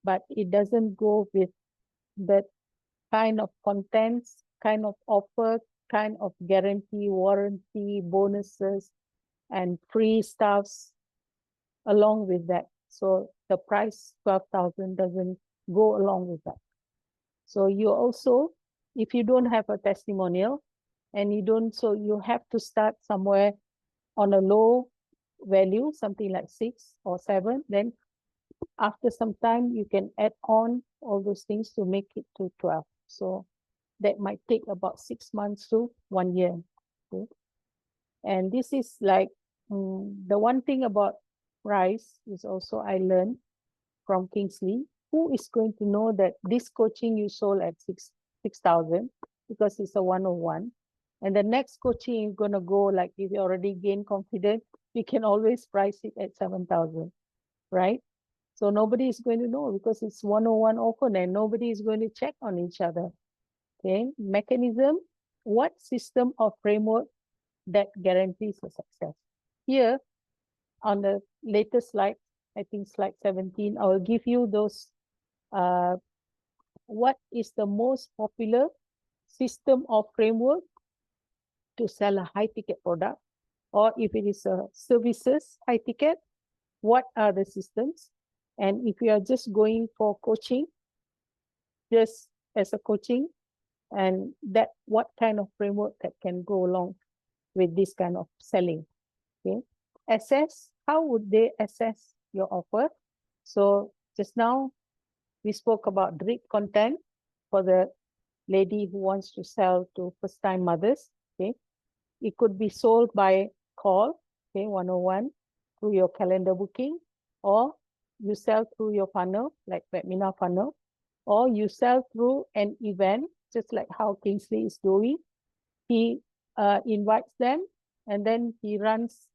but it doesn't go with that kind of contents, kind of offer, kind of guarantee, warranty, bonuses, and free stuffs along with that. So the price 12,000 doesn't go along with that. So you also, if you don't have a testimonial and you don't, so you have to start somewhere on a low value, something like 6 or 7, then after some time you can add on all those things to make it to 12. So that might take about 6 months to 1 year. Okay? And this is like the one thing about price is also I learned from Kingsley. Who is going to know that this coaching you sold at 6,000 because it's a 101, and the next coaching you're gonna go, like if you already gain confidence, you can always price it at 7,000, right? So nobody is going to know because it's 101 open and nobody is going to check on each other. Okay, mechanism, what system or framework that guarantees a success? Here on the latest slide, I think slide 17, I will give you those what is the most popular system or framework to sell a high ticket product, or if it is a services high ticket, what are the systems? And if you are just going for coaching, just as a coaching, and that what kind of framework that can go along with this kind of selling. Okay, assess, how would they assess your offer? So just now we spoke about drip content for the lady who wants to sell to first-time mothers. Okay, it could be sold by call, okay, 101, through your calendar booking, or you sell through your funnel, like webinar funnel, or you sell through an event, just like how Kingsley is doing. He invites them, and then he runs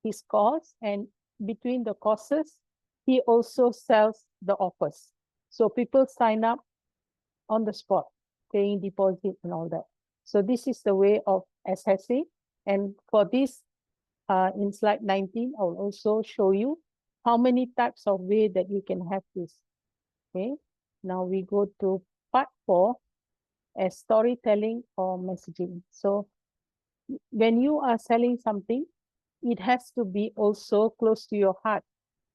his course, and between the courses, he also sells the offers. So people sign up on the spot, paying deposit and all that. So this is the way of assessing. And for this, in slide 19, I will also show you how many types of way that you can have this. Okay, now we go to part 4 as storytelling or messaging. So when you are selling something, it has to be also close to your heart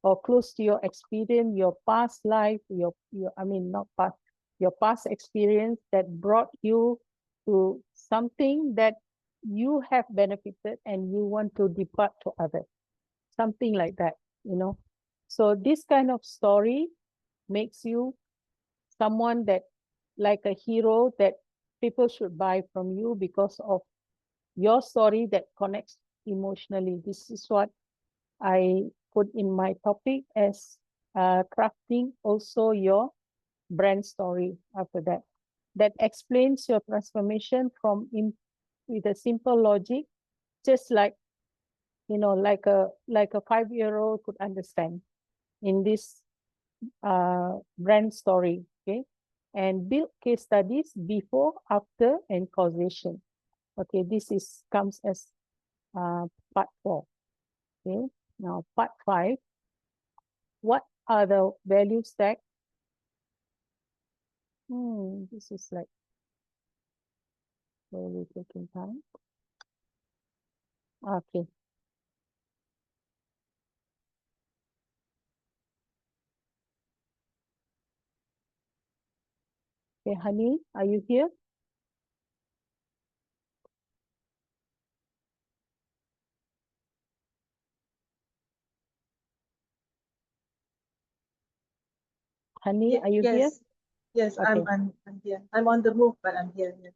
or close to your experience, your past life, your I mean, not past, your past experience that brought you to something that you have benefited and you want to depart to others. Something like that, you know. So this kind of story makes you someone that, like a hero that people should buy from you because of your story that connects emotionally. This is what I put in my topic as crafting also your brand story after that. That explains your transformation from with a simple logic, just like, you know, like a 5-year-old could understand in this brand story, okay? And build case studies before, after, and causation. Okay, this is comes as part 4. Okay, now part 5. What are the value stack? This is like really taking time. Okay. Okay, honey, are you here? Honey, are you here? Yes, Okay. I'm here. I'm on the move, but I'm here. Yes.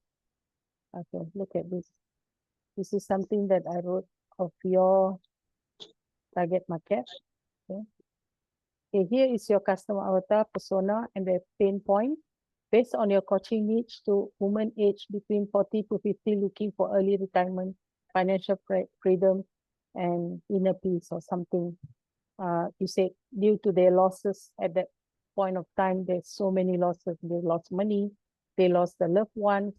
Okay, look at this. This is something that I wrote of your target market. Okay. Okay, here is your customer avatar persona and their pain point based on your coaching niche to women aged between 40 to 50 looking for early retirement, financial freedom, and inner peace or something. You said due to their losses at that point of time, there's so many losses. They lost money, they lost their loved ones,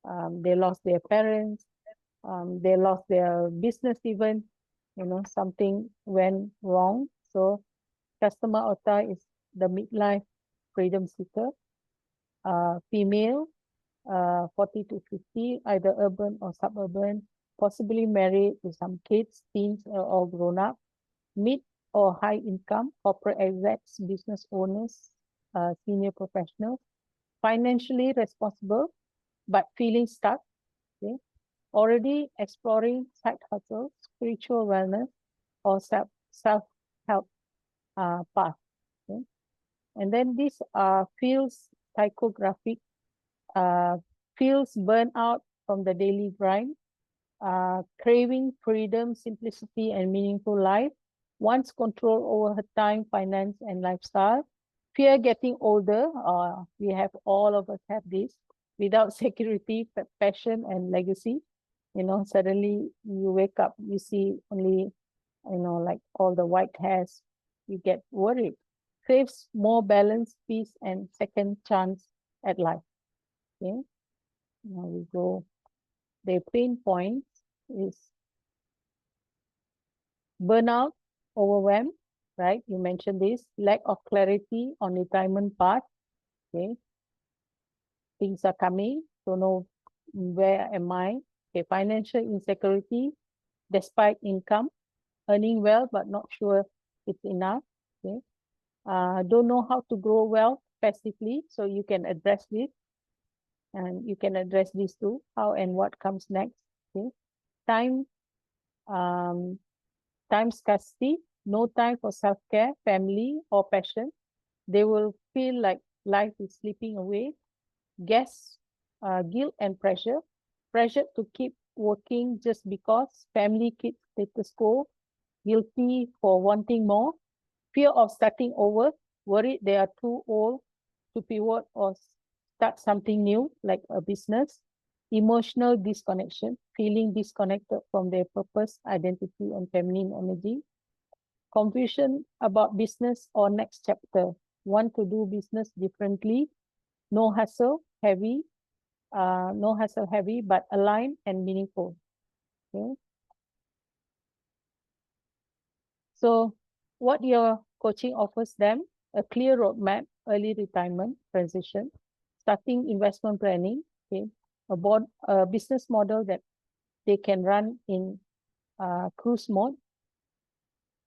they lost their parents, they lost their business even, you know, something went wrong. So customer avatar is the midlife freedom seeker, female, 40 to 50, either urban or suburban, possibly married with some kids, teens are all grown up, mid or high income, corporate execs, business owners, senior professionals, financially responsible, but feeling stuck, okay? Already exploring side hustles, spiritual wellness, or self-help path. Okay? And then these feels psychographic, feels burnout from the daily grind, craving freedom, simplicity, and meaningful life, wants control over her time, finance, and lifestyle, fear getting older, we have all of us have this, without security, passion, and legacy. You know, suddenly you wake up, you see only, you know, like all the white hairs, you get worried. Craves more balance, peace, and second chance at life. Okay, now we go. The pain points is burnout, overwhelm, right? You mentioned this, lack of clarity on retirement path. Okay, things are coming, don't know where am I. Okay, financial insecurity, despite income, earning well but not sure it's enough. Okay, don't know how to grow wealth passively, so you can address this, and you can address these too, how and what comes next. Okay, time, um, time scarcity, no time for self-care, family, or passion. They will feel like life is slipping away. Guess, guilt and pressure, pressure to keep working just because, family, kids, status quo, guilty for wanting more, fear of starting over, worried they are too old to pivot or start something new like a business, emotional disconnection, feeling disconnected from their purpose, identity, and feminine energy, confusion about business or next chapter, want to do business differently, no hassle, heavy, no hassle, heavy, but aligned and meaningful. Okay. So what your coaching offers them, a clear roadmap, early retirement, transition, starting investment planning, okay, a business model that they can run in cruise mode,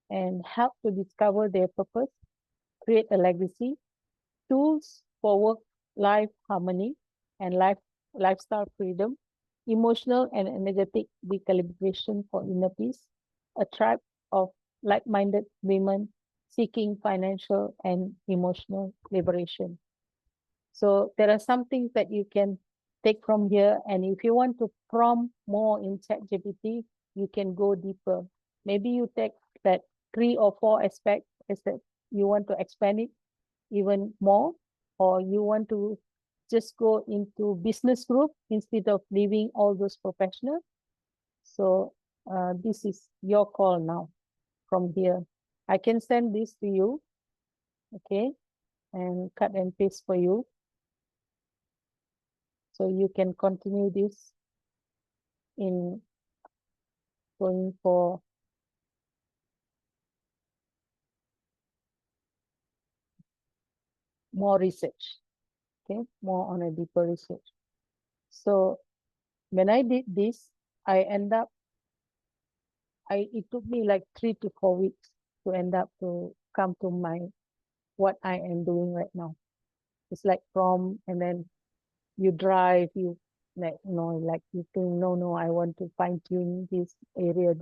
and help to discover their purpose, create a legacy, tools for work-life harmony and lifestyle freedom, emotional and energetic recalibration for inner peace, a tribe of like-minded women seeking financial and emotional liberation. So there are some things that you can take from here, and if you want to prompt more in ChatGPT, you can go deeper. Maybe you take that 3 or 4 aspects that you want to expand it even more, or you want to just go into business group instead of leaving all those professionals. So this is your call now from here. I can send this to you, okay, and cut and paste for you. So you can continue this in going for more research, okay, more on a deeper research. So when I did this, I end up, it took me like 3 to 4 weeks to end up to come to what I am doing right now. It's like and then you drive, you like, like you think, no, I want to fine tune this area.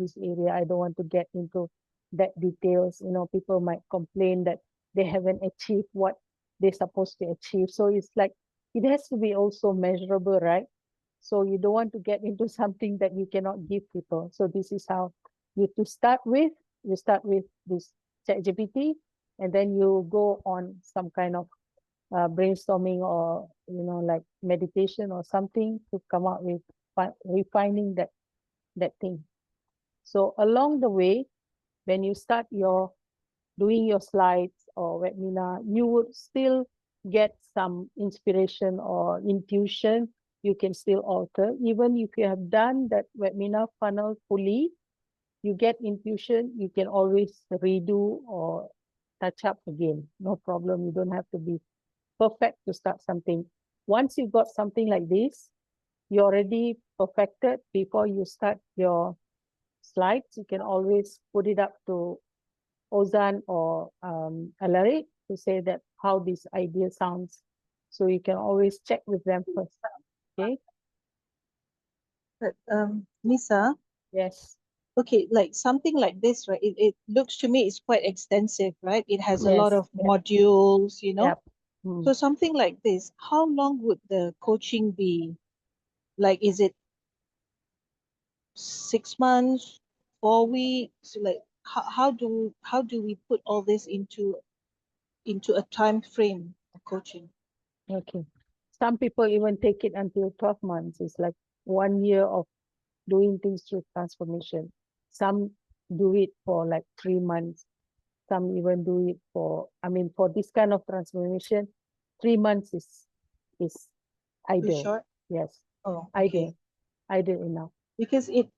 I don't want to get into that details. People might complain that they haven't achieved what they're supposed to achieve. So it's like, it has to be also measurable, right? So you don't want to get into something that you cannot give people. So this is how you start with this ChatGPT, and then you go on some kind of brainstorming, or like meditation or something, to come out with refining that thing. So along the way, when you start doing your slides or webinar, you would still get some inspiration or intuition. You can still alter. Even if you have done that webinar funnel fully, you get intuition, you can always redo or touch up again. No problem. You don't have to be perfect to start something. Once you've got something like this, you're already perfected. Before you start your slides, you can always put it up to Ozan or Alaric to say that how this idea sounds. So you can always check with them first. Okay? But Nisa, Yes. okay, like something like this, right? It looks to me it's quite extensive, right? It has a lot Yes. of modules, you know. Yep. Mm. So something like this, how long would the coaching be? Like, is it 6 months, 4 weeks? Like, how do we put all this into a time frame of coaching? Okay. Some people even take it until 12 months. It's like 1 year of doing things through transformation. Some do it for like 3 months. Some even do it for, for this kind of transformation, 3 months is Too ideal. short? Yes, Oh, okay. ideal enough. Because it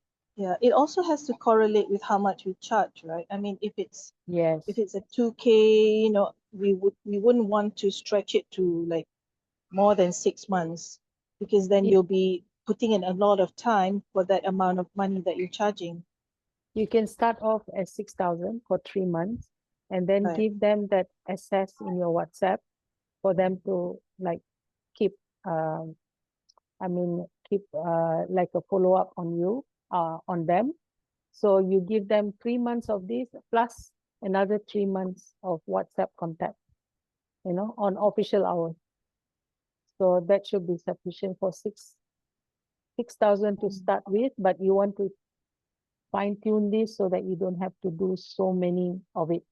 also has to correlate with how much we charge, right? I mean, if Yes, it's a 2K, you know, we wouldn't want to stretch it to like more than 6 months, because then you, you'll be putting in a lot of time for that amount of money that you're charging. you can start off at 6,000 for 3 months and then Right. give them that access in your WhatsApp for them to like keep, um, keep like a follow up on you, on them. So you give them 3 months of this plus another 3 months of WhatsApp contact, on official hours. So that should be sufficient for 6,000 to start with, but you want to fine tune this so that you don't have to do so many of it.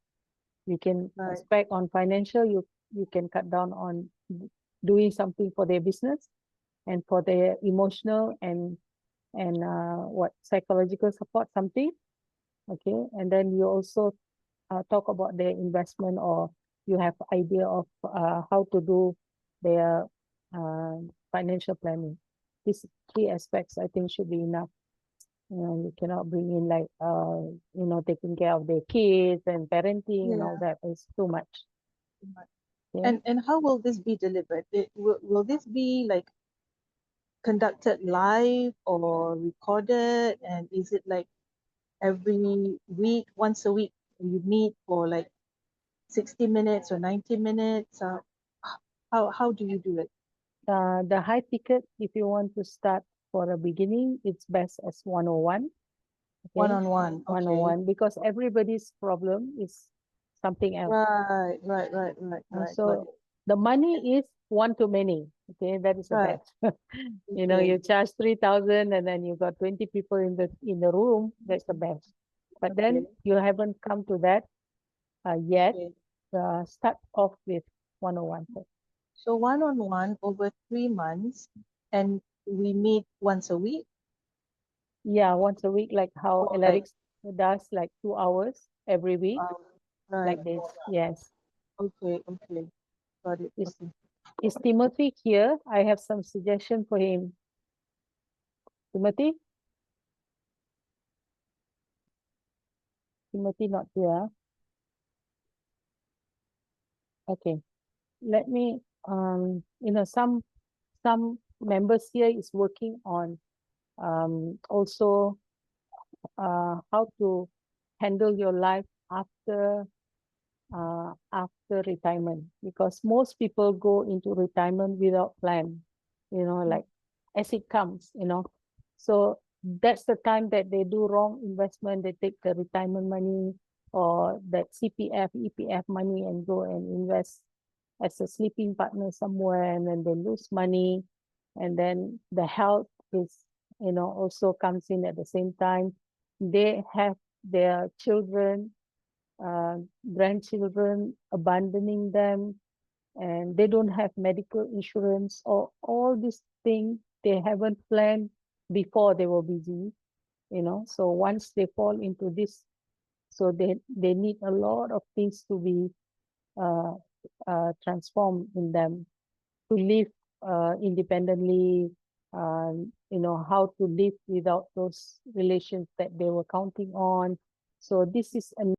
You can Right. expect on financial, you can cut down on doing something for their business and for their emotional and what psychological support, something. Okay, and then you also talk about their investment, or you have idea of how to do their financial planning. These three aspects I think should be enough. You cannot bring in like taking care of their kids and parenting and all Yeah. that. Is too much. Okay. And how will this be delivered? Will this be like conducted live or recorded? And is it like every week, once a week, you meet for like 60 minutes or 90 minutes? How do you do it? The high ticket, if you want to start for a beginning, it's best as 101. Okay. One-on-one. Okay. 101, because everybody's problem is something else. Right. Got So it. the money is one to many. Okay, that is the Right. best. Okay. You charge 3,000 and then you got 20 people in the room. That's the best. But then Okay. you haven't come to that yet. Okay. Start off with 101 first. So one-on-one over 3 months, and we meet once a week, Yeah, once a week, like how or like, Alaric does, like 2 hours every week, right. like this. Yes. Okay. Got it. Is, Okay. is Timothy here? I have some suggestion for him. Timothy? Timothy not here. Okay. Let me, some members here is working on also how to handle your life after retirement, because most people go into retirement without plan, like as it comes, so that's the time that they do wrong investment. They take the retirement money or that CPF, EPF money and go and invest as a sleeping partner somewhere, and then they lose money, and then the health is, also comes in at the same time. They have their children, uh, grandchildren abandoning them, and they don't have medical insurance, or all these things they haven't planned before they were busy, so once they fall into this, so they need a lot of things to be uh, transformed in them, to live independently, how to live without those relations that they were counting on. So this is a